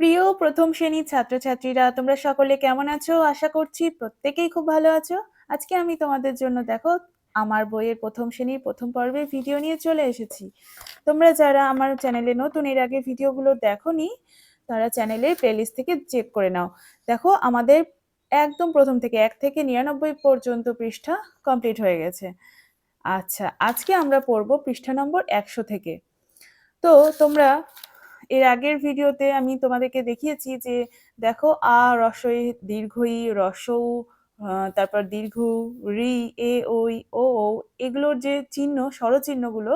প্রিয় প্রথম শ্রেণীর ছাত্রছাত্রীরা, তোমরা সকলে কেমন আছো? আশা করছি প্রত্যেকেই খুব ভালো আছো। আজকে আমি তোমাদের জন্য দেখো আমার বইয়ের প্রথম শ্রেণীর প্রথম পর্বের ভিডিও নিয়ে চলে এসেছি। তোমরা যারা আমার চ্যানেলে নতুন, এর আগে ভিডিওগুলো দেখোনি, তারা চ্যানেলের প্লেলিস্ট থেকে চেক করে নাও। দেখো আমাদের একদম প্রথম থেকে 1 থেকে 99 পর্যন্ত পৃষ্ঠা কমপ্লিট হয়ে গেছে। আচ্ছা, আজকে আমরা পড়বো পৃষ্ঠা নম্বর 100 থেকে। তো তোমরা এর আগের ভিডিওতে আমি তোমাদেরকে দেখিয়েছি যে দেখো রসই দীর্ঘই রসৌ, তারপর দীর্ঘ রি, এ ওই ও ও, এগুলোর যে চিহ্ন স্বরচিহ্নগুলো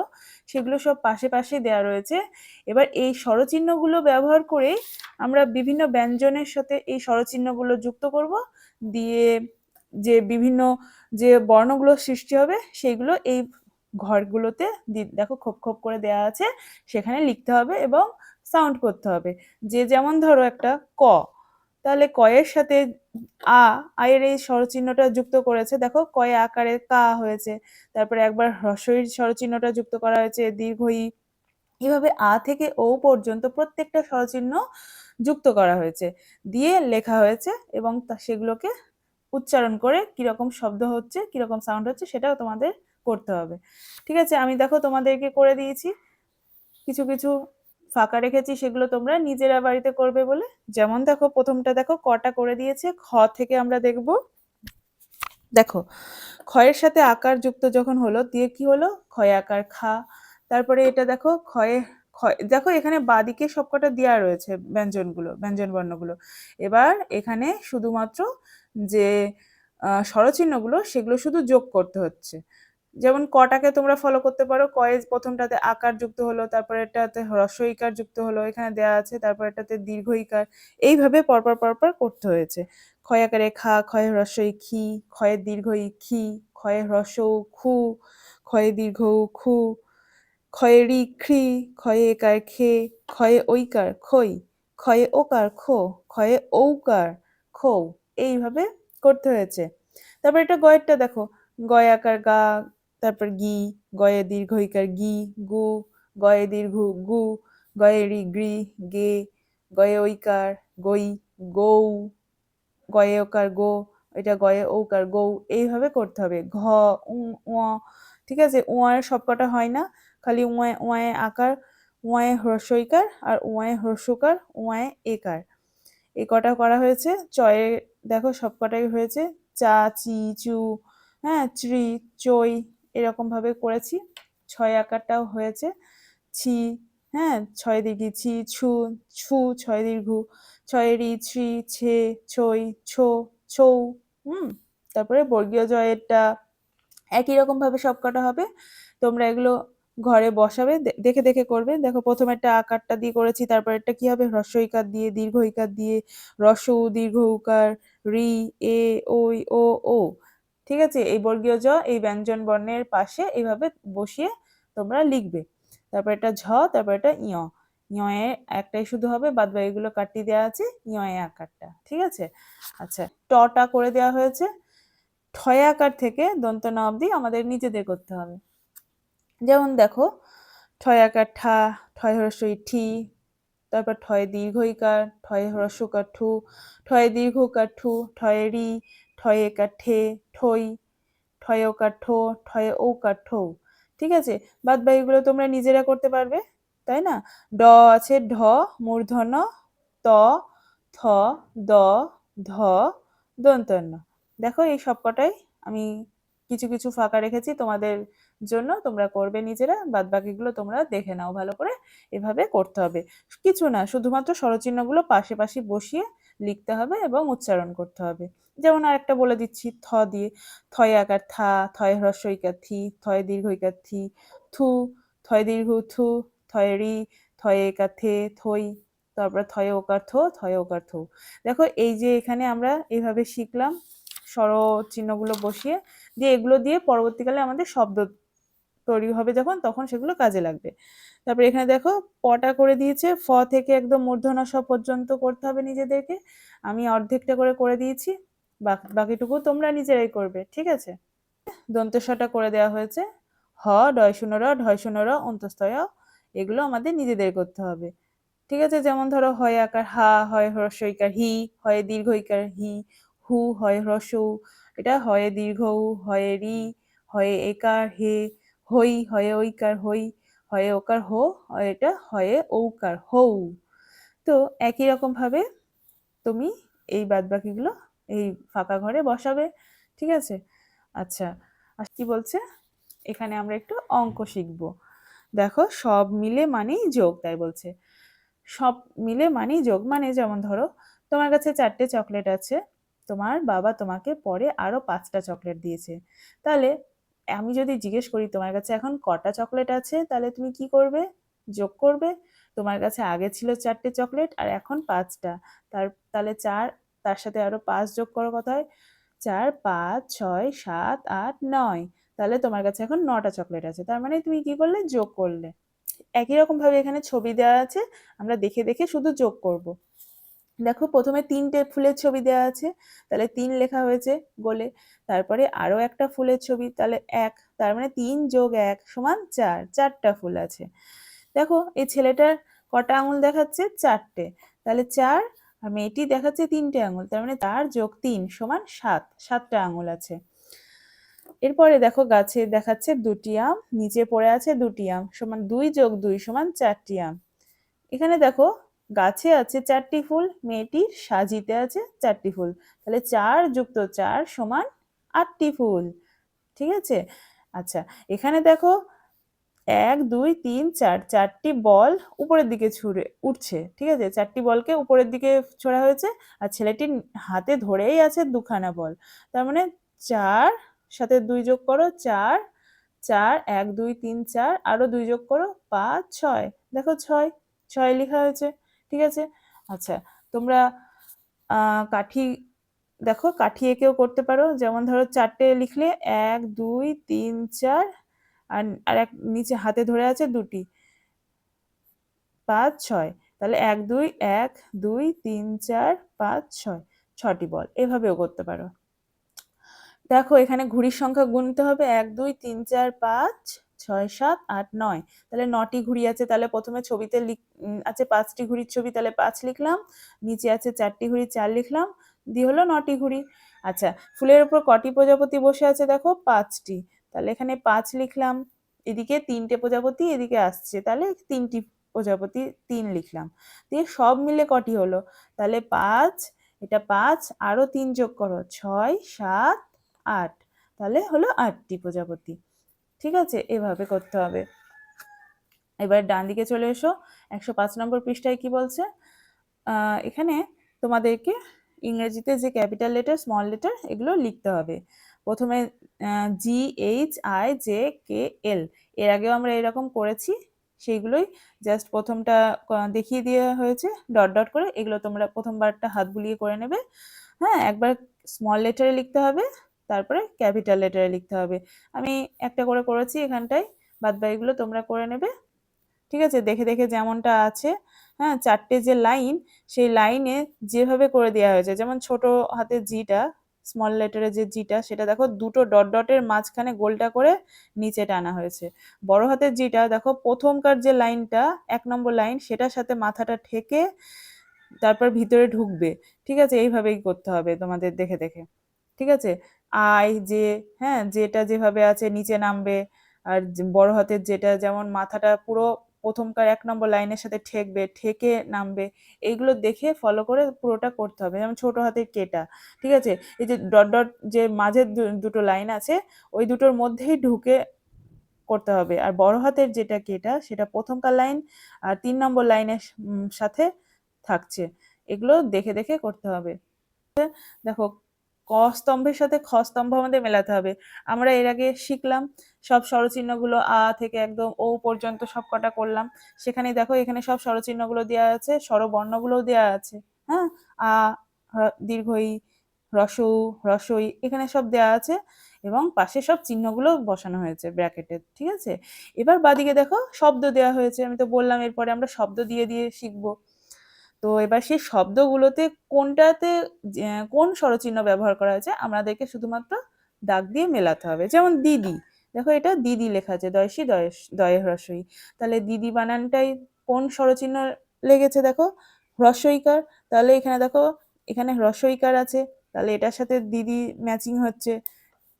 সেগুলো সব পাশে পাশে দেওয়া রয়েছে। এবার এই স্বরচিহ্নগুলো ব্যবহার করে আমরা বিভিন্ন ব্যঞ্জনের সাথে এই স্বরচিহ্নগুলো যুক্ত করব, দিয়ে যে বিভিন্ন যে বর্ণগুলো সৃষ্টি হবে সেইগুলো এই ঘরগুলোতে দেখো খোপ খোপ করে দেওয়া আছে, সেখানে লিখতে হবে এবং সাউন্ড করতে হবে। যে যেমন ধরো একটা ক, তাহলে কয়ের সাথে আয়ের এই স্বরচিহ্নটা যুক্ত করেছে, দেখো কয়ে আকারে কা হয়েছে। তারপরে একবার হ্রস্বই স্বরচিহ্নটা যুক্ত করা হয়েছে, দীর্ঘ ই। এভাবে আ থেকে ও পর্যন্ত প্রত্যেকটা স্বরচিহ্ন যুক্ত করা হয়েছে, দিয়ে লেখা হয়েছে এবং সেগুলোকে উচ্চারণ করে কিরকম শব্দ হচ্ছে, কিরকম সাউন্ড হচ্ছে সেটাও তোমাদের করতে হবে। ঠিক আছে, আমি দেখো তোমাদেরকে করে দিয়েছি, কিছু কিছু ফাঁকা রেখেছি, সেগুলো তোমরা নিজেরা বাড়িতে করবে বলে। যেমন দেখো প্রথমটা দেখো কটা করে দিয়েছে, খ থেকে আমরা দেখব। দেখো ক্ষয়ের সাথে আকার যুক্ত যখন হলো, দিয়ে কি হলো, ক্ষয় আকার খা। তারপরে এটা দেখো ক্ষয়ে দেখো এখানে বাদিকে সবকটা দেওয়া রয়েছে ব্যঞ্জনগুলো, ব্যঞ্জন বর্ণগুলো। এবার এখানে শুধুমাত্র যে স্বরচিহ্নগুলো সেগুলো শুধু যোগ করতে হচ্ছে। যেমন কটাকে তোমরা ফলো করতে পারো, কয়ে প্রথমটাতে আকার যুক্ত হলো, তারপরে এটাতে হ্রস্ব ইকার যুক্ত হলো, এখানে দেয়া আছে, তারপর এটাতে দীর্ঘ ইকার, এইভাবে পরপর পরপর করতে হয়েছে। ক্ষয় আকারে খা, ক্ষয়ে হ্রস্ব ই খি, ক্ষয়ে দীর্ঘ ই খি, ক্ষয়ে হ্রস্ব উ খু, ক্ষয়ে দীর্ঘ উ খু, ক্ষয়ে রি খ্রি, ক্ষয়ে একার খে, ক্ষয়ে ঐকার খই, ক্ষয়ে ওকার খো, ক্ষয়ে ঔকার খৌ, এইভাবে করতে হয়েছে। তারপর এটা গয়েরটা দেখো, গয় আকার গা, তারপর গি, গয়ে দীর্ঘ ইকার গি গু, গয়ে দীর্ঘ গু, গয়ে রি গ্রি গে, গয়ে ঐকার গই গৌ, গয়ে ওকার গো, এটা গয়ে ঔকার গৌ, এইভাবে করতে হবে। ঘ উ উ, ঠিক আছে, উয়ের সবকটা হয় না, খালি উয়ে উয়ে আকার, উয়ে হ্রস্বইকার আর উয়ে হ্রস্বকার, উয়ে একার, এই কটা করা হয়েছে। চয়ে দেখো সবকটাই হয়েছে, চা চি চু, হ্যাঁ চ্রি চই, এরকম ভাবে করেছি। ছয় আকারটাও হয়েছে, ছি, হ্যাঁ ছয় দীর্ঘ ছি ছু, ছু ছয় দীর্ঘ, ছয় রি ছি ছে ছই ছো ছৌ। তারপরে বর্গীয় জয়েরটা একই রকম ভাবে সবকটা হবে। তোমরা এগুলো ঘরে বসাবে, দেখে দেখে করবে। দেখো প্রথমে একটা আকারটা দিয়ে করেছি, তারপর একটা কি হবে, হ্রস্ব ইকার দিয়ে, দীর্ঘ ইকার দিয়ে, রস্ব উ দীর্ঘ উকার, রি, এ ওই ও ও। ঠিক আছে, এই বর্গীয় জ এই ব্যঞ্জন বর্ণের পাশে এইভাবে বসিয়ে তোমরা লিখবে। তারপর এটা ঝ, তারপর এটা ইয়, ইয়ে একটাই শুধু হবে, বাদ বাকিগুলো কাটিয়ে দেওয়া আছে ইয়ে আকারটা। ঠিক আছে, আচ্ছা টটা করে দেওয়া হয়েছে। ঠয় আকার থেকে দন্ত ন অবধি আমাদের নিজেদের করতে হবে। যেমন দেখো ঠয় আকার ঠা, ঠয় হ্রস্ব ই ঠি, তারপর ঠয় দীর্ঘ ইকার, ঠয় হ্রস্ব কার ঠু, ঠয় দীর্ঘ কার ঠু, ঠয় রি, ঠয় একার ঠে ঠই, ঠয় ওকার ঠো, ঠয় ঔকার ঠৌ। ঠিক আছে, বাদ বাকিগুলো তোমরা নিজেরা করতে পারবে, তাই না। ড আছে, ঢ মূর্ধন্য, ত, থ, দ, ধ, দন্ত ন। দেখো এই সবকটাই আমি কিছু কিছু ফাঁকা রেখেছি তোমাদের জন্য, তোমরা করবে নিজেরা, বাদ বাকিগুলো তোমরা দেখে নাও ভালো করে। এভাবে করতে হবে, কিছু না, শুধুমাত্র স্বরচিহ্নগুলো পাশে পাশে বসিয়ে লিখতে হবে এবং উচ্চারণ করতে হবে। যেমন আরেকটা বলে দিচ্ছি, থ দিয়ে, থয় আকার থা, থয় হ্রস্ব ইকার থি, থয় দীর্ঘ ইকার থি, থু, থয় দীর্ঘ থু, থয় রি, থয় একার থে থই, তারপর থয় ওকার থো, থয় ওকার থৌ। দেখো এই যে এখানে আমরা এইভাবে শিখলাম স্বর চিহ্নগুলো বসিয়ে, দিয়ে এগুলো দিয়ে পরবর্তীকালে আমাদের শব্দ তৈরি হবে যখন, তখন সেগুলো কাজে লাগবে। তারপরে এখানে দেখো পটা করে দিয়েছে, ফ থেকে একদম মূর্ধন্য ষ পর্যন্ত করতে হবে নিজেদেরকে। আমি অর্ধেকটা করে করে দিয়েছি, বাকিটুকু তোমরা নিজেরাই করবে। ঠিক আছে, দন্তস্বটা করে দেওয়া হয়েছে, হ ডয় শূন্য র, ঢয় শূন্য র, অন্তস্তয়, এগুলো আমাদের নিজেদের করতে হবে। ঠিক আছে, যেমন ধরো হয় আকার হা, হয় হ্রস্বইকার হি, হয় দীর্ঘইকার হি, হু, হয় হ্রস্ব উ, এটা হয় দীর্ঘ উ, হয় রি, হয় একার হে, হই, হয় ঐকার হই, হয় ওকার হো, হয় এটা হয় ঔকার হৌ। তো একই রকম ভাবে তুমি এই বাদবাকিগুলো এই ফাঁকা ঘরে বসাবে। ঠিক আছে, আচ্ছা কি বলছে এখানে, আমরা একটু অঙ্ক শিখবো। দেখো সব মিলে মানেই যোগ, তাই বলছে সব মিলে মানেই যোগ। মানে যেমন ধরো তোমার কাছে 4টে চকলেট আছে, তোমার বাবা তোমাকে পরে আরো 5টা চকলেট দিয়েছে, তাহলে আমি যদি জিজ্ঞেস করি তোমার কাছে এখন কটা চকলেট আছে, তাহলে তুমি কি করবে? যোগ করবে। তোমার কাছে আগে ছিল 4টে চকলেট আর এখন 5টা, তাহলে 4, তার সাথে আরো 5 যোগ করো, কত হয়? 4, 5, 6, 7, 8, 9, তাহলে তোমার কাছে এখন 9টা চকলেট আছে। তার মানে তুমি কি করলে? যোগ করলে। একই রকম ভাবে এখানে ছবি দেওয়া আছে, আমরা দেখে দেখে শুধু যোগ করব। দেখো প্রথমে 3টে ফুলের ছবি দেওয়া আছে, তাহলে 3 লেখা হয়েছে গোলে। তারপরে আরো একটা ফুলের ছবি, তাহলে 1, তার মানে 3 যোগ 1 সমান 4, 4টা ফুল আছে। দেখো এই ছেলেটার কটা আঙুল দেখাচ্ছে? 4টে, তাহলে 4, আর মেয়েটি দেখাচ্ছে 3টে আঙুল, তার মানে 4 যোগ 3 সমান 7, 7টা আঙুল আছে। এরপরে দেখো গাছে দেখাচ্ছে 2টি আম, নিচে পড়ে আছে 2টি আম, সমান 2 যোগ 2 সমান 4টি আম। এখানে দেখো গাছে আছে 4টি ফুল, মেয়েটির সাজিতে আছে 4টি ফুল, তাহলে 4 যুক্ত 4 সমান 8টি ফুল। ঠিক আছে, আচ্ছা এখানে দেখো 1, 2, 3, 4, 4টি বল উপরের দিকে ছুঁড়ে উঠছে। ঠিক আছে, 4টি বলকে উপরের দিকে ছোড়া হয়েছে, আর ছেলেটির হাতে ধরেই আছে 2খানা বল, তার মানে 4 সাথে 2 যোগ করো 4, 4, 1, 2, 3, 4, আরো 2 যোগ করো 5, 6, দেখো 6, 6 লেখা হয়েছে। ঠিক আছে, আচ্ছা তোমরা কাঠি, দেখো কাঠি এঁকেও করতে পারো। যেমন ধরো 4টে লিখলে 1, 2, 3, 4, আর এক নিচে হাতে ধরে আছে 2টি, 5, 6, তাহলে 1, 2, 1, 2, 3, 4, 5, 6, 6টি বল। এভাবেও করতে পারো। দেখো এখানে ঘুড়ির সংখ্যা গুনতে হবে, 1, 2, 3, 4, 5, 6, 7, 8, 9, তাহলে 9টি ঘুড়ি আছে, তাহলে প্রথমে ছবিতে আছে 5টি ঘুড়ির ছবি, তাহলে 5 লিখলাম, নিচে আছে 4টি ঘুড়ি, 4 লিখলাম, দিয়ে হলো 9টি ঘুড়ি। আচ্ছা ফুলের উপর কটি প্রজাপতি বসে আছে? দেখো 5টি, তাহলে এখানে 5 লিখলাম, এদিকে 3টে প্রজাপতি এদিকে আসছে, তাহলে 3টি প্রজাপতি 3 লিখলাম, দিয়ে সব মিলে কটি হলো? তাহলে 5, এটা 5, আরো 3 যোগ করো 6, 7, 8, তাহলে হলো 8টি প্রজাপতি। ঠিক আছে, এভাবে করতে হবে। এবার ডান দিকে চলে এসো, 105 নম্বর পৃষ্ঠায় কি বলছে? এখানে তোমাদেরকে ইংরেজিতে যে ক্যাপিটাল লেটার, স্মল লেটার, এগুলো লিখতে হবে। প্রথমে GHIJKL, এর আগেও আমরা এরকম করেছি, সেইগুলোই জাস্ট প্রথমটা দেখিয়ে দেওয়া হয়েছে ডট ডট করে, এগুলো তোমরা প্রথমবারটা হাত বুলিয়ে করে নেবে। হ্যাঁ, একবার স্মল লেটারে লিখতে হবে, তারপরে ক্যাপিটাল লেটারে লিখতে হবে। আমি একটা করে করেছি এখানটায়, বাদবাকিগুলো তোমরা করে নেবে। ঠিক আছে, দেখে দেখে যেমনটা আছে। হ্যাঁ, 4টে যে লাইন, সেই লাইনে যেভাবে করে দেওয়া হয়েছে, যেমন ছোট হাতের জিটা, স্মল লেটারে যে জিটা, সেটা দেখো 2টো ডট ডটের মাঝখানে গোলটা করে নিচে টানা হয়েছে। বড় হাতের জিটা দেখো প্রথমকার যে লাইনটা, 1 নম্বর লাইন, সেটার সাথে মাথাটা ঠেকে তারপর ভিতরে ঢুকবে। ঠিক আছে, এইভাবেই করতে হবে তোমাদের দেখে দেখে। ঠিক আছে, যে, হ্যাঁ যেটা যেভাবে আছে নিচে নামবে, আর বড় হাতের যেটা যেমন মাথাটা পুরো প্রথমকার 1 নম্বর লাইনের সাথে ঠেকবে, ঠেকে নামবে, এইগুলো দেখে ফলো করে পুরোটা করতে হবে। যেমন ছোট হাতের কেটা, ঠিক আছে, এই যে ডট ডট যে মাঝের দুটো লাইন আছে, ওই দুটোর মধ্যেই ঢুকে করতে হবে। আর বড় হাতের যেটা কেটা, সেটা প্রথমকার লাইন আর 3 নম্বর লাইনের সাথে থাকছে। এগুলো দেখে দেখে করতে হবে। দেখো ক স্তম্ভের সাথে খ স্তম্ভ আমাদের মেলাতে হবে। আমরা এর আগে শিখলাম সব স্বরচিহ্নগুলো আ থেকে একদম ও পর্যন্ত সব কটা করলাম। সেখানে দেখো এখানে সব স্বরচিহ্নগুলো দেওয়া আছে, স্বরবর্ণগুলোও দেওয়া আছে। হ্যাঁ, আ, দীর্ঘ ই, হ্রস্ব উ, হ্রস্ব ই, এখানে সব দেওয়া আছে, এবং পাশে সব চিহ্নগুলো বসানো হয়েছে ব্র্যাকেটে। ঠিক আছে, এবার বাদিকে দেখো শব্দ দেওয়া হয়েছে, আমি তো বললাম এরপরে আমরা শব্দ দিয়ে দিয়ে শিখবো। তো এবার সেই শব্দগুলোতে কোনটাতে কোন স্বরচিহ্ন ব্যবহার করা হয়েছে আমাদেরকে শুধুমাত্র দাগ দিয়ে মেলাতে হবে। যেমন দিদি, দেখো এটা দিদি লেখা আছে, দয়সী দয়ে হ্রস্বই, তাহলে দিদি বানানটাই কোন স্বরচিহ্ন লেগেছে দেখো, হ্রস্বইকার। তাহলে এখানে দেখো, এখানে হ্রস্বইকার আছে, তাহলে এটার সাথে দিদি ম্যাচিং হচ্ছে।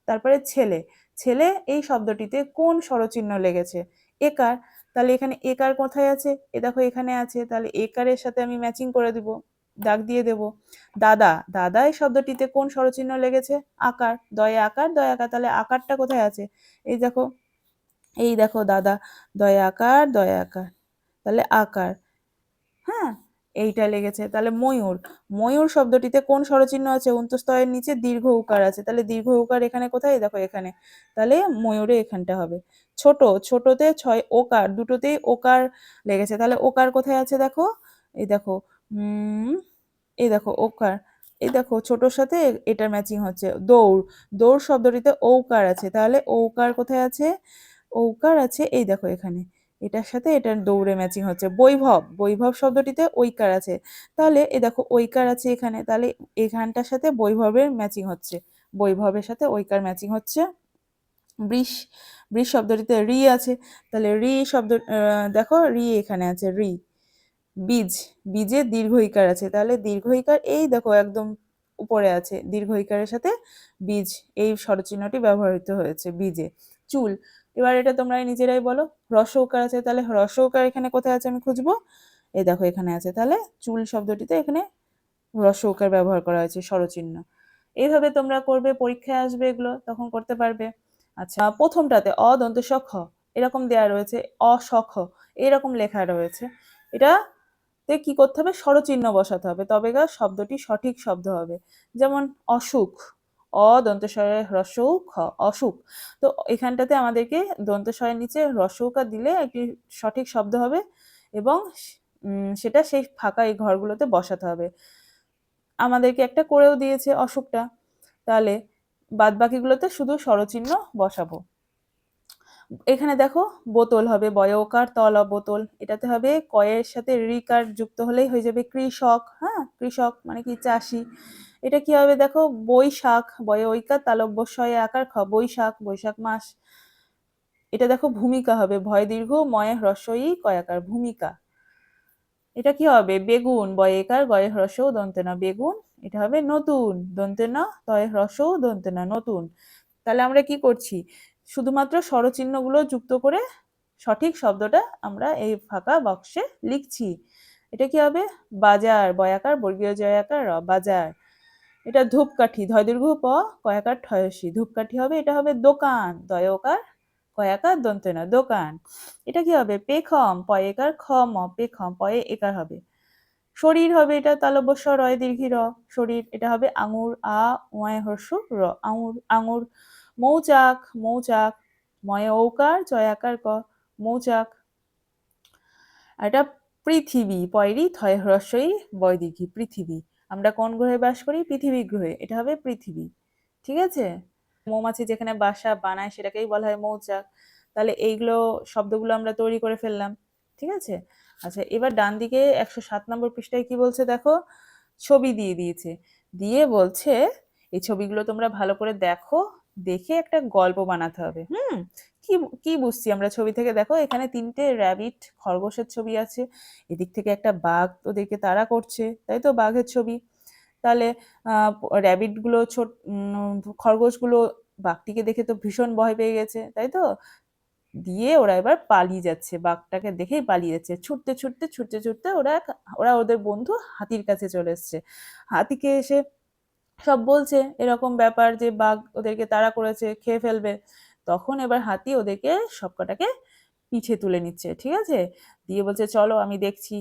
তারপরে ছেলে, ছেলে এই শব্দটিতে কোন স্বরচিহ্ন লেগেছে? একার। তাহলে এখানে একার কোথায় আছে? এ দেখো এখানে আছে, তাহলে একারের সাথে আমি ম্যাচিং করে দিব, দাগ দিয়ে দেব। দাদা, দাদা এই শব্দটিতে কোন স্বরচিহ্ন লেগেছে? আকার। দয়ে আকার, দয়ে আকার, তাহলে আকারটা কোথায় আছে? এই দেখো, এই দেখো দাদা, দয়ে আকার, দয়ে আকার, তাহলে আকার। হ্যাঁ, এইটা লেগেছে। তাহলে ময়ূর, ময়ূর শব্দটিতে কোন স্বরচিহ্ন আছে? অন্তস্তয়ের নিচে দীর্ঘ উকার আছে, তাহলে দীর্ঘ উকার এখানে কোথায়? দেখো এখানে, তাহলে ময়ূরে এখানটা হবে। ছোট, ছোটতে ছয় ওকার, দুটোতেই ওকার লেগেছে, তাহলে ওকার কোথায় আছে? দেখো, এই দেখো, এই দেখো ওকার, এই দেখো ছোটর সাথে এটার ম্যাচিং হচ্ছে। দৌড়, দৌড় শব্দটিতে ঔকার আছে, তাহলে ঔকার কোথায় আছে? ঔকার আছে এই দেখো এখানে, এটার সাথে এটার দৌড়ে ম্যাচিং হচ্ছে। বৈভব, বৈভব শব্দটিতে ঐকার আছে, তাহলে এ দেখো ঐকার আছে এখানে, তাহলে এখানটার সাথে বৈভবের ম্যাচিং হচ্ছে, বৈভবের সাথে ঐকার ম্যাচিং হচ্ছে। বৃষ, বৃষ শব্দটিতে রি আছে, তাহলে রি শব্দ দেখো রি এখানে আছে, রি। বীজ, বীজে দীর্ঘ ইকার আছে, তাহলে দীর্ঘ ইকার এই দেখো একদম উপরে আছে, দীর্ঘ ইকারের সাথে বীজ, এই স্বরচিহ্নটি ব্যবহৃত হয়েছে বীজে। চুল, এবার এটা তোমরা নিজেরাই বলো। হ্রস্ব উকার আছে, তাহলে হ্রস্ব উকার এখানে কোথায় আছে আমি খুঁজবো, এই দেখো এখানে আছে, তাহলে চুল শব্দটিতে এখানে হ্রস্ব উকার ব্যবহার করা হয়েছে স্বরচিহ্ন। এইভাবে তোমরা করবে, পরীক্ষায় আসবে এগুলো, তখন করতে পারবে। আচ্ছা, প্রথমটাতে অ দন্ত স খ এরকম দেয়া রয়েছে, অ স খ এরকম লেখা রয়েছে, এটা কি করতে হবে? স্বরচিহ্ন বসাতে হবে, তবে গা শব্দটি সঠিক শব্দ হবে। যেমন অসুখ, অ দন্ত স্বরে হ্রস্ব উ খ, অসুখ। তো এখানটাতে আমাদেরকে দন্ত স্বরের নিচে হ্রস্ব উকার দিলে একটি সঠিক শব্দ হবে, এবং সেটা সেই ফাঁকা এই ঘরগুলোতে বসাতে হবে। আমাদেরকে একটা করেও দিয়েছে অসুখটা, তাহলে বাদ বাকিগুলোতে শুধু স্বরচিহ্ন বসাবো। এখানে দেখো বোতল হবে বয়ওকার তল, বোতল, এটাতে হবে কয়ের সাথে রিকার যুক্ত হলেই হয়ে যাবে কৃষক। হ্যাঁ, কৃষক মানে কি? চাষি। এটা কি হবে? দেখো বৈশাখ, বয়ে ঐকার তালব্যস্বয়ে আকার খ, বৈশাখ, বৈশাখ মাস। এটা দেখো ভূমিকা হবে, ভয় দীর্ঘ ময়ে হ্রস্বই কয়াকার, ভূমিকা। এটা কি হবে? বেগুন, বয়ে একার গয়ে হ্রস্ব দন্তে না, বেগুন। এটা হবে নতুন, দন্তে না তয়ে হ্রস্ব দন্তে না, নতুন। তাহলে আমরা কি করছি? শুধুমাত্র স্বরচিহ্নগুলো যুক্ত করে সঠিক শব্দটা আমরা এই ফাঁকা বক্সে লিখছি। এটা কি হবে? বাজার, বয়াকার বর্গীয় জয়াকার র, বাজার। এটা ধূপকাঠি, ধয় দীর্ঘ প, কয়াকার ঠয়সী, ধূপকাঠি হবে। এটা হবে দোকান, দয়কার কয়াকার দন্তে না, দোকান। এটা কি হবে? পেখম, পয়েকার খ ম, পেখম, পয়ে একার হবে। শরীর হবে, এটা তালব্য রয় দীর্ঘি র, শরীর। এটা হবে আঙুর, আ ওয়ায় হর্ষ র, আঙুর, আঙুর। মৌচাক, মৌচাক, ময়ে ঔকার চয়াকার ক, মৌচাক। আর এটা পৃথিবী, পয়রি থয় হ্রস্বই বয় দীর্ঘি, পৃথিবী। আমরা কোন গ্রহে বাস করি? পৃথিবী গ্রহে, এটা হবে পৃথিবী। ঠিক আছে? মৌমাছি যেখানে বাসা বানায় সেটাকেই বলা হয় মৌচাক। তাহলে এইগুলো শব্দগুলো আমরা তৈরি করে ফেললাম। ঠিক আছে? আচ্ছা, এবার ডান দিকে 107 নম্বর পৃষ্ঠায় কি বলছে দেখো, ছবি দিয়ে দিয়েছে, দিয়ে বলছে এই ছবিগুলো তোমরা ভালো করে দেখো, দেখে একটা গল্প বানাতে হবে। কি কি বুঝছি আমরা ছবি থেকে? দেখো এখানে 3টে র্যাবিট, খরগোশের ছবি আছে, এদিক থেকে একটা বাঘ ওদেরকে তাড়া করছে, তাই তো? বাঘের ছবি। তাহলে র্যাবিট গুলো খরগোশগুলো বাঘটিকে দেখে তো ভীষণ ভয় পেয়ে গেছে, তাই তো? দিয়ে ওরা এবার পালিয়ে যাচ্ছে, বাঘটাকে দেখেই পালিয়ে যাচ্ছে, ছুটতে ছুটতে ছুটতে ছুটতে ওরা ওরা ওদের বন্ধু হাতির কাছে চলে এসছে। হাতিকে এসে সব বলছে এরকম ব্যাপার যে বাঘ ওদেরকে তাড়া করেছে, খেয়ে ফেলবে। তখন এবার হাতি ওদেরকে সবকটাকে পিঠে তুলে নিচ্ছে, ঠিক আছে? দিয়ে বলছে চলো আমি দেখছি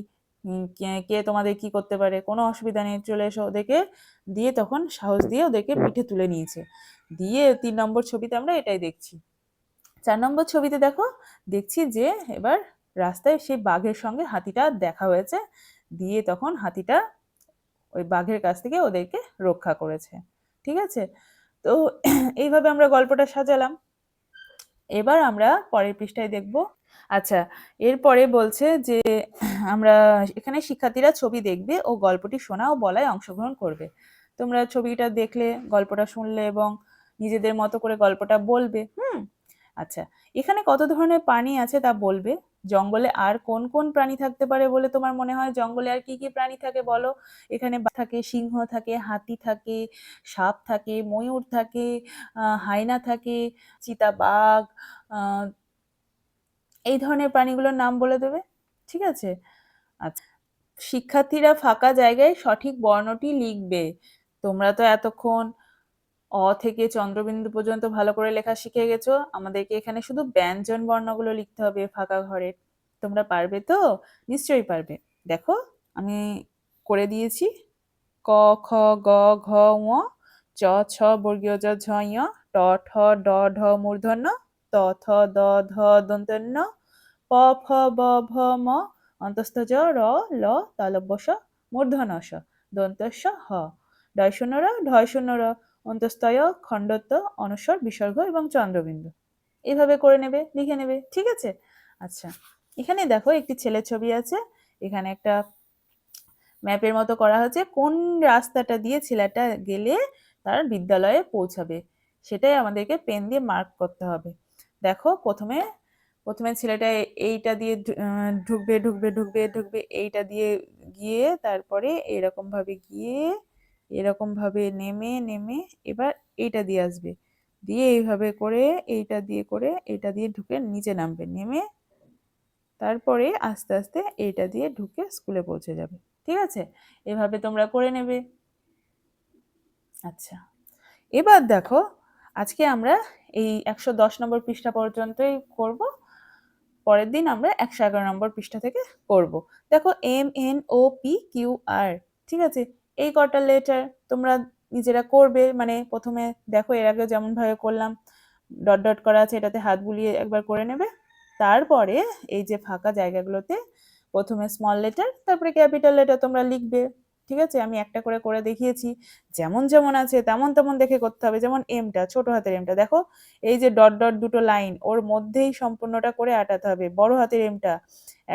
কে কে তোমাদের কি করতে পারে, কোনো অসুবিধা নেই, চলে এসো। ওদেরকে দিয়ে তখন সাহস দিয়ে ওদেরকে পিঠে তুলে নিয়েছে। দিয়ে 3 নম্বর ছবিতে আমরা এটাই দেখছি। 4 নম্বর ছবিতে দেখো, দেখছি যে এবার রাস্তায় সেই বাঘের সঙ্গে হাতিটা দেখা হয়েছে, দিয়ে তখন হাতিটা ওই বাঘের কাছ থেকে ওদেরকে রক্ষা করেছে। ঠিক আছে? তো এইভাবে আমরা গল্পটা সাজালাম। এবার আমরা পরের পৃষ্ঠায় দেখব। আচ্ছা, এরপরে বলছে যে আমরা এখানে শিক্ষার্থীরা ছবি দেখবে ও গল্পটি শোনা ও বলায় অংশগ্রহণ করবে। তোমরা ছবিটা দেখলে, গল্পটা শুনলে এবং নিজেদের মতো করে গল্পটা বলবে। আচ্ছা, এখানে কত ধরনের প্রাণী আছে তা বলবে। জঙ্গলে আর কোন কোন প্রাণী থাকতে পারে বলে তোমার মনে হয়? জঙ্গলে আর কি কি প্রাণী থাকে বলো? এখানে থাকে, সিংহ থাকে, হাতি থাকে, সাপ থাকে, ময়ূর থাকে, হায়না থাকে, চিতাবাঘ, এই ধরনের প্রাণীগুলোর নাম বলে দেবে। ঠিক আছে? আচ্ছা, শিক্ষার্থীরা ফাঁকা জায়গায় সঠিক বর্ণটি লিখবে। তোমরা তো এতক্ষণ অ থেকে চন্দ্রবিন্দু পর্যন্ত ভালো করে লেখা শিখে গেছো। আমাদেরকে এখানে শুধু ব্যঞ্জন বর্ণগুলো লিখতে হবে ফাঁকা ঘরে। তোমরা পারবে তো? নিশ্চয়ই পারবে। দেখো, আমি করে দিয়েছি। ক, খ, গ, ঘ, ঙ, চ, ছ বর্গীয় জ, ঝ, ঞ, ট, ঠ, ড, ঢ মূর্ধন্য, ত, থ, দ, ধ দন্ত্য ন, প, ফ, ব, ভ, ম অন্তস্থ জ, র, ল তালব্য শ মূর্ধন্য ষ দন্ত স, হ ডয় শূন্য র, ঢয় শূন্য র অন্তস্তয় খণ্ডত্ব অনুস্বর বিসর্গ এবং চন্দ্রবিন্দু। এভাবে করে নেবে, লিখে নেবে। ঠিক আছে? আচ্ছা, এখানে দেখো একটি ছেলের ছবি আছে। এখানে একটা ম্যাপের মতো করা হয়েছে। কোন রাস্তাটা দিয়ে ছেলেটা গেলে তার বিদ্যালয়ে পৌঁছাবে সেটাই আমাদেরকে পেন দিয়ে মার্ক করতে হবে। দেখো, প্রথমে প্রথমে ছেলেটা এইটা দিয়ে ঢুকবে ঢুকবে ঢুকবে ঢুকবে, এইটা দিয়ে গিয়ে তারপরে এরকম ভাবে গিয়ে এরকম ভাবে নেমে নেমে এবার এইটা দিয়ে আসবে, দিয়ে এইভাবে করে এইটা দিয়ে করে এইটা দিয়ে ঢুকে নিচে নামবে, নেমে তারপরে আস্তে আস্তে এইটা দিয়ে ঢুকে স্কুলে পৌঁছে যাবে। ঠিক আছে? এভাবে তোমরা করে নেবে। আচ্ছা, এবার দেখো, আজকে আমরা এই 110 নম্বর পৃষ্ঠা পর্যন্তই করব। পরের দিন আমরা 111 নম্বর পৃষ্ঠা থেকে করব। দেখো, এম, এন, ও, পি, কিউ, আর। ঠিক আছে? এই কটা লেটার তোমরা নিজেরা করবে। মানে প্রথমে দেখো, এর আগে যেমন ভাবে করলাম, ডট ডট করা আছে, এটাতে হাত বুলিয়ে একবার করে নেবে। তারপরে এই যে ফাঁকা জায়গাগুলোতে প্রথমে স্মল লেটার, তারপরে ক্যাপিটাল লেটার তোমরা লিখবে। ঠিক আছে? আমি একটা করে করে দেখিয়েছি। যেমন যেমন আছে তেমন তেমন দেখে করতে হবে। যেমন এমটা, ছোট হাতের এমটা, দেখো এই যে ডট ডট দুটো লাইন, ওর মধ্যেই সম্পূর্ণটা করে আটাতে হবে। বড় হাতের এমটা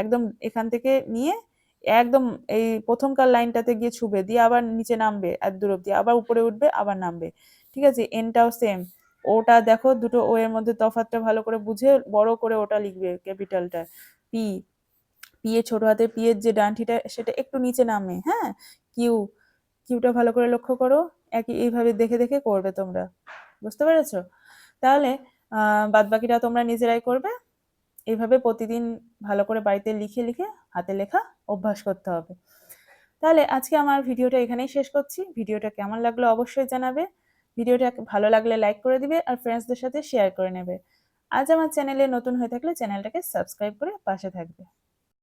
একদম এখান থেকে নিয়ে একদম এই প্রথমকার লাইনটাতে গিয়ে ছুবে, দিয়ে আবার নিচে নামবে এত দূর অব্দি, আবার উপরে উঠবে, আবার নামবে। ঠিক আছে? এনটাও সেম। ওটা দেখো, দুটো ও এর মধ্যে তফাৎটা ভালো করে বুঝে বড় করে ওটা লিখবে, ক্যাপিটালটা। পি, পি এর ছোট হাতে পি এর যে ডানটিটা সেটা একটু নিচে নামে। হ্যাঁ? কিউ, কিউটা ভালো করে লক্ষ্য করো। একই এইভাবে দেখে দেখে করবে তোমরা। বুঝতে পেরেছো? তাহলে বাদ বাকিটা তোমরা নিজেরাই করবে। এইভাবে প্রতিদিন ভালো করে বাড়িতে লিখে লিখে হাতে লেখা অভ্যাস করতে হবে। তাহলে আজকে আমার ভিডিওটা এখানেই শেষ করছি। ভিডিওটা কেমন লাগলো অবশ্যই জানাবে। ভিডিওটা ভালো লাগলে লাইক করে দিবে আর ফ্রেন্ডসদের সাথে শেয়ার করে নেবে। আজ আমার চ্যানেলে নতুন হয়ে থাকলে চ্যানেলটাকে সাবস্ক্রাইব করে পাশে থাকবে।